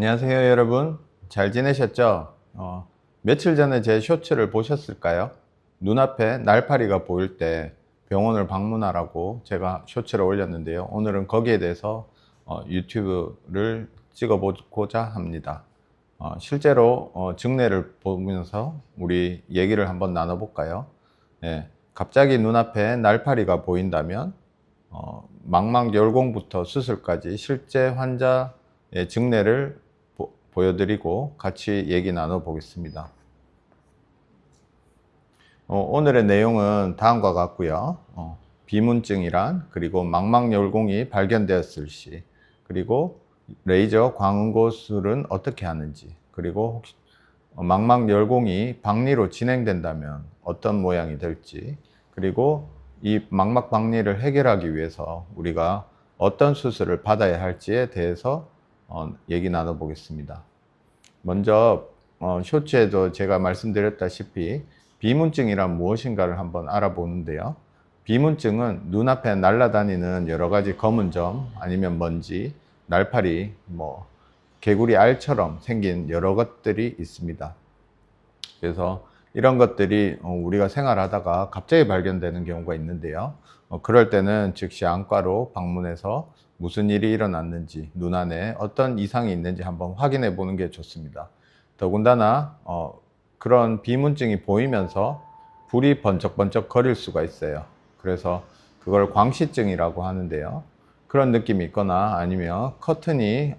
안녕하세요, 여러분. 잘 지내셨죠? 며칠 전에 제 쇼츠를 보셨을까요? 눈앞에 날파리가 보일 때 병원을 방문하라고 제가 쇼츠를 올렸는데요. 오늘은 거기에 대해서 유튜브를 찍어보고자 합니다. 실제로 증례를 보면서 우리 얘기를 한번 나눠볼까요? 네, 갑자기 눈앞에 날파리가 보인다면 망막열공부터 수술까지 실제 환자의 증례를 보여드리고 같이 얘기 나눠 보겠습니다. 오늘의 내용은 다음과 같고요. 비문증이란, 그리고 망막열공이 발견되었을 시, 그리고 레이저 광운고술은 어떻게 하는지, 그리고 혹시 망막열공이 박리로 진행된다면 어떤 모양이 될지, 그리고 이 망막 박리를 해결하기 위해서 우리가 어떤 수술을 받아야 할지에 대해서 얘기 나눠 보겠습니다. 먼저 쇼츠에도 제가 말씀드렸다시피 비문증이란 무엇인가를 한번 알아보는데요. 비문증은 눈앞에 날아다니는 여러 가지 검은 점, 아니면 먼지, 날파리, 개구리 알처럼 생긴 여러 것들이 있습니다. 그래서 이런 것들이 우리가 생활하다가 갑자기 발견되는 경우가 있는데요. 그럴 때는 즉시 안과로 방문해서 무슨 일이 일어났는지, 눈 안에 어떤 이상이 있는지 한번 확인해 보는 게 좋습니다. 더군다나 그런 비문증이 보이면서 불이 번쩍번쩍 거릴 수가 있어요. 그래서 그걸 광시증이라고 하는데요. 그런 느낌이 있거나, 아니면 커튼이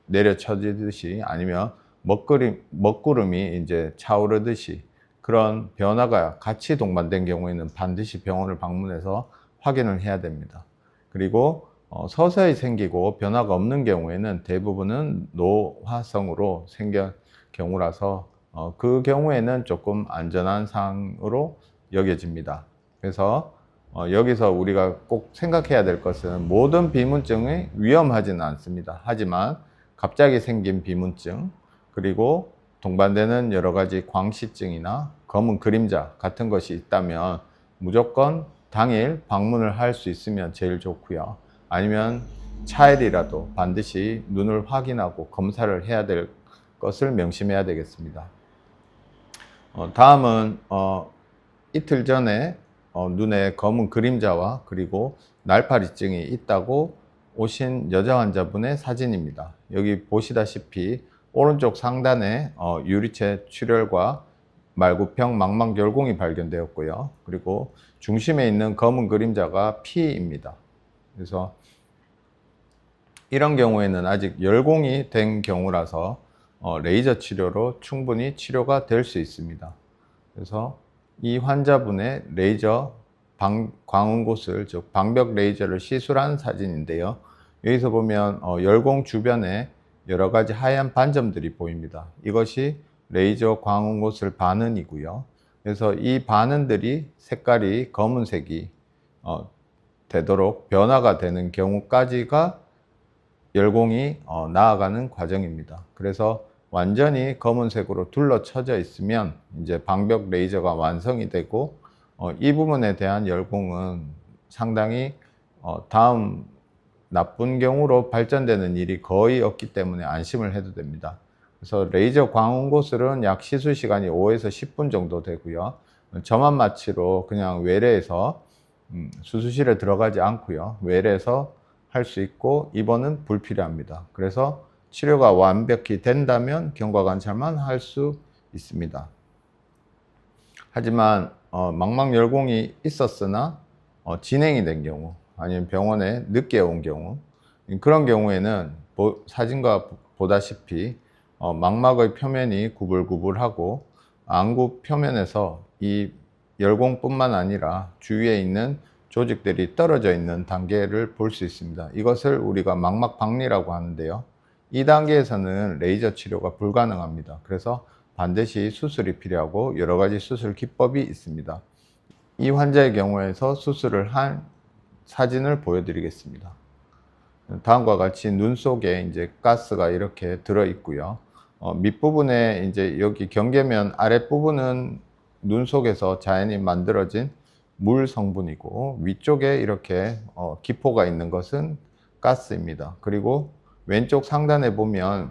내려쳐지듯이, 아니면 먹구름이 이제 차오르듯이 그런 변화가 같이 동반된 경우에는 반드시 병원을 방문해서 확인을 해야 됩니다. 그리고 서서히 생기고 변화가 없는 경우에는 대부분은 노화성으로 생긴 경우라서 그 경우에는 조금 안전한 사항으로 여겨집니다. 그래서 여기서 우리가 꼭 생각해야 될 것은 모든 비문증이 위험하지는 않습니다. 하지만 갑자기 생긴 비문증, 그리고 동반되는 여러 가지 광시증이나 검은 그림자 같은 것이 있다면 무조건 당일 방문을 할 수 있으면 제일 좋고요. 아니면 차일이라도 반드시 눈을 확인하고 검사를 해야 될 것을 명심해야 되겠습니다. 다음은 이틀 전에 눈에 검은 그림자와 그리고 날파리증이 있다고 오신 여자 환자분의 사진입니다. 여기 보시다시피 오른쪽 상단에 유리체 출혈과 말구평 망막열공이 발견되었고요. 그리고 중심에 있는 검은 그림자가 P입니다. 그래서 이런 경우에는 아직 열공이 된 경우라서 레이저 치료로 충분히 치료가 될 수 있습니다. 그래서 이 환자분의 레이저 광운곳을, 즉 방벽 레이저를 시술한 사진인데요. 여기서 보면 열공 주변에 여러 가지 하얀 반점들이 보입니다. 이것이 레이저 광운곳을 반은이고요. 그래서 이 반은들이 색깔이 검은색이 되도록 변화가 되는 경우까지가 열공이 나아가는 과정입니다. 그래서 완전히 검은색으로 둘러쳐져 있으면 이제 방벽 레이저가 완성이 되고 이 부분에 대한 열공은 상당히 다음 나쁜 경우로 발전되는 일이 거의 없기 때문에 안심을 해도 됩니다. 그래서 레이저 광운고슬은 약 시술 시간이 5에서 10분 정도 되고요. 점압 마취로 그냥 외래에서 수술실에 들어가지 않고요. 외래에서 할 수 있고 입원은 불필요합니다. 그래서 치료가 완벽히 된다면 경과관찰만 할 수 있습니다. 하지만 망막열공이 있었으나 진행이 된 경우, 아니면 병원에 늦게 온 경우, 그런 경우에는 사진과 보다시피 망막의 표면이 구불구불하고 안구 표면에서 이 열공뿐만 아니라 주위에 있는 조직들이 떨어져 있는 단계를 볼 수 있습니다. 이것을 우리가 망막 박리라고 하는데요. 이 단계에서는 레이저 치료가 불가능합니다. 그래서 반드시 수술이 필요하고 여러 가지 수술 기법이 있습니다. 이 환자의 경우에서 수술을 한 사진을 보여드리겠습니다. 다음과 같이 눈 속에 이제 가스가 이렇게 들어 있고요. 밑부분에 이제 여기 경계면 아랫부분은 눈 속에서 자연히 만들어진 물 성분이고, 위쪽에 이렇게 기포가 있는 것은 가스입니다. 그리고 왼쪽 상단에 보면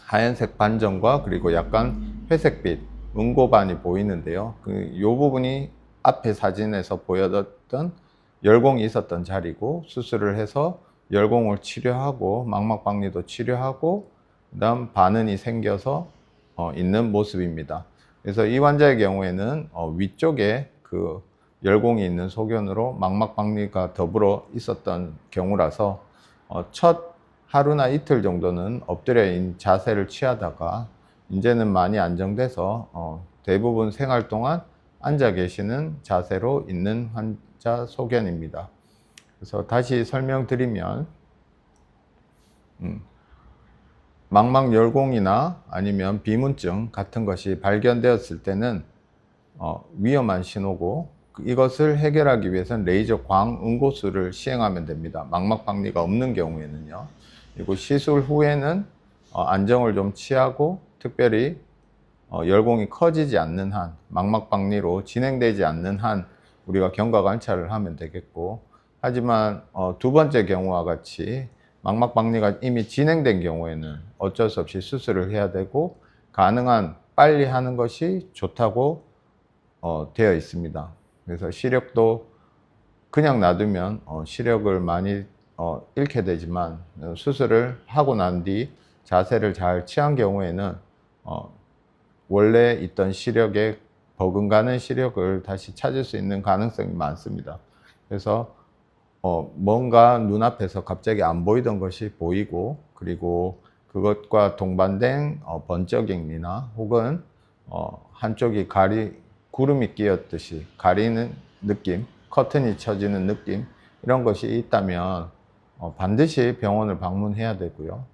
하얀색 반점과 그리고 약간 회색빛 은고반이 보이는데요. 이 부분이 앞에 사진에서 보여줬던 열공이 있었던 자리고, 수술을 해서 열공을 치료하고 망막박리도 치료하고 그다음 반은이 생겨서 있는 모습입니다. 그래서 이 환자의 경우에는 위쪽에 그 열공이 있는 소견으로 망막박리가 더불어 있었던 경우라서 첫 하루나 이틀 정도는 엎드려 있는 자세를 취하다가 이제는 많이 안정돼서 대부분 생활 동안 앉아 계시는 자세로 있는 환자 소견입니다. 그래서 다시 설명드리면 망막열공이나 아니면 비문증 같은 것이 발견되었을 때는 위험한 신호고, 이것을 해결하기 위해서는 레이저 광응고술을 시행하면 됩니다. 망막박리가 없는 경우에는요. 그리고 시술 후에는 안정을 좀 취하고, 특별히 열공이 커지지 않는 한, 망막박리로 진행되지 않는 한 우리가 경과 관찰을 하면 되겠고, 하지만 두 번째 경우와 같이 망막박리가 이미 진행된 경우에는 어쩔 수 없이 수술을 해야 되고, 가능한 빨리 하는 것이 좋다고 되어 있습니다. 그래서 시력도 그냥 놔두면 시력을 많이 잃게 되지만, 수술을 하고 난 뒤 자세를 잘 취한 경우에는 원래 있던 시력에 버금가는 시력을 다시 찾을 수 있는 가능성이 많습니다. 그래서 뭔가 눈앞에서 갑자기 안 보이던 것이 보이고, 그리고 그것과 동반된 번쩍임이나 혹은 한쪽이 구름이 끼었듯이 가리는 느낌, 커튼이 쳐지는 느낌, 이런 것이 있다면 반드시 병원을 방문해야 되고요.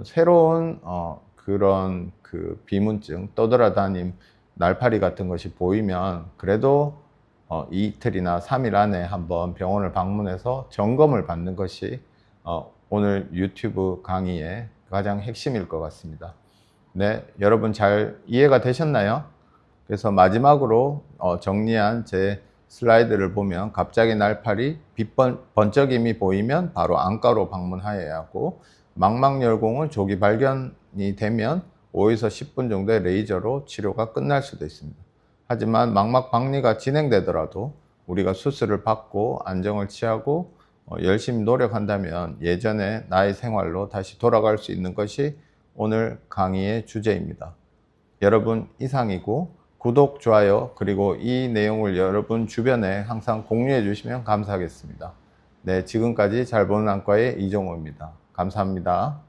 새로운 그런 그 비문증, 떠돌아다님 날파리 같은 것이 보이면 그래도 이틀이나 3일 안에 한번 병원을 방문해서 점검을 받는 것이 오늘 유튜브 강의의 가장 핵심일 것 같습니다. 네, 여러분 잘 이해가 되셨나요? 그래서 마지막으로 정리한 제 슬라이드를 보면, 갑자기 날파리, 번쩍임이 보이면 바로 안과로 방문하여야 하고, 망막열공은 조기 발견이 되면 5에서 10분 정도의 레이저로 치료가 끝날 수도 있습니다. 하지만 망막박리가 진행되더라도 우리가 수술을 받고 안정을 취하고 열심히 노력한다면 예전의 나의 생활로 다시 돌아갈 수 있는 것이 오늘 강의의 주제입니다. 여러분, 이상이고, 구독, 좋아요, 그리고 이 내용을 여러분 주변에 항상 공유해 주시면 감사하겠습니다. 네, 지금까지 잘 보는 안과의 이종호입니다. 감사합니다.